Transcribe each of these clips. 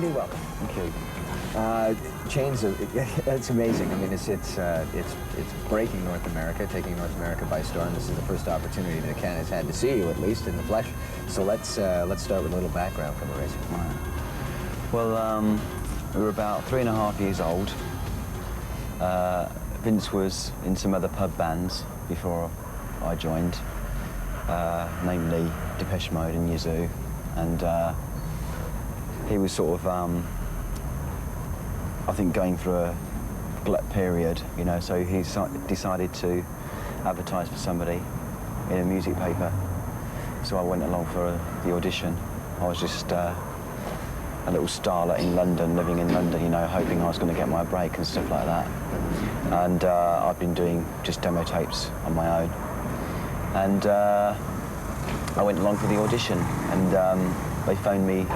do welcome. Thank you. Chains of, it's amazing. I mean, it's breaking North America, taking North America by storm. This is the first opportunity that Ken has had to see you, at least in the flesh. So let's start with a little background from Erasure. Right. Well, we were about 3.5 years old. Vince was in some other pub bands before I joined, namely Depeche Mode and Yazoo, and he was sort of, I think, going through a glut period, you know, so he decided to advertise for somebody in a music paper. So I went along for the audition. I was just a little starlet in London, living in London, you know, hoping I was going to get my break and stuff like that. And I've been doing just demo tapes on my own. And I went along for the audition, and they phoned me.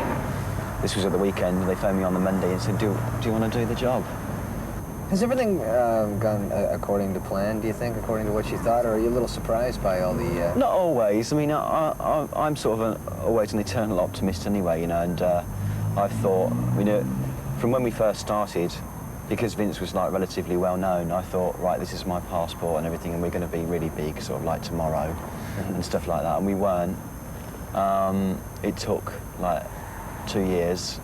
This was at the weekend. They phoned me on the Monday and said, do you want to do the job? Has everything gone according to plan, do you think, according to what you thought, or are you a little surprised by all the... Not always. I mean, I'm sort of always an eternal optimist anyway, you know, and I thought, you know, from when we first started, because Vince was like relatively well known, I thought, right, this is my passport and everything, and we're going to be really big, sort of like tomorrow, and stuff like that, and we weren't. It took like 2 years,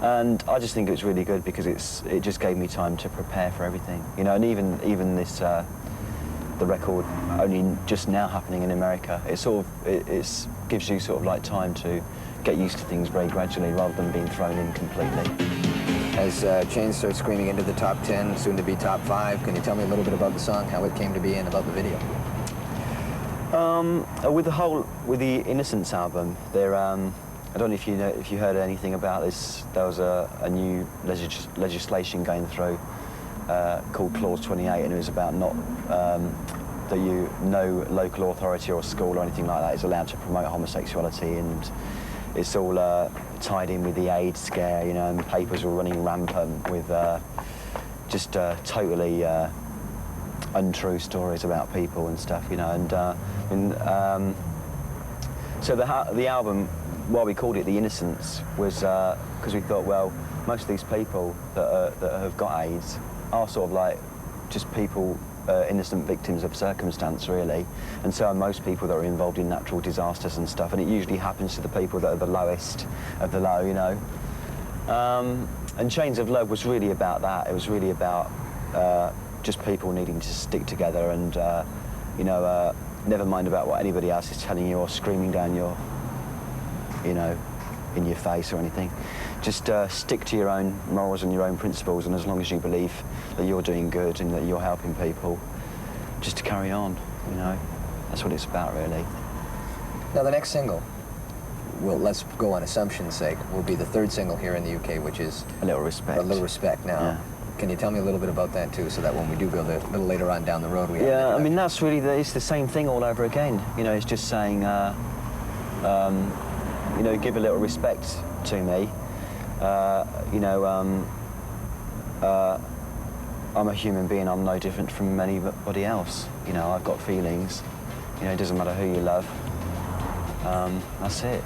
and I just think it was really good because it just gave me time to prepare for everything, you know. And even this the record only just now happening in America, it gives you sort of like time to get used to things very gradually rather than being thrown in completely. As Chains starts screaming into the top 10, soon to be top 5, can you tell me a little bit about the song, how it came to be, and about the video? With the Innocence album, there. I don't know if you heard anything about this. There was a new legislation going through called Clause 28, and it was about not that no local authority or school or anything like that is allowed to promote homosexuality, and it's all tied in with the AIDS scare, you know, and papers were running rampant with just totally untrue stories about people and stuff, you know, and so the album, why we called it The Innocence, was because we thought, well, most of these people that have got AIDS are sort of like just people, innocent victims of circumstance, really, and so are most people that are involved in natural disasters and stuff, and it usually happens to the people that are the lowest of the low, you know. And Chains of Love was really about that. It was really about just people needing to stick together and, you know, never mind about what anybody else is telling you or screaming down your, you know, in your face or anything. Just stick to your own morals and your own principles, and as long as you believe that you're doing good and that you're helping people, just to carry on, you know. That's what it's about, really. Now, the next single, well, let's go on assumption's sake, will be the 3rd single here in the UK, which is... A Little Respect. A Little Respect. Now, yeah. Can you tell me a little bit about that, too, so that when we do go a little later on down the road, we have... Yeah, I mean, that's really, it's the same thing all over again. You know, it's just saying, you know, give a little respect to me. You know, I'm a human being. I'm no different from anybody else. You know, I've got feelings. You know, it doesn't matter who you love. That's it.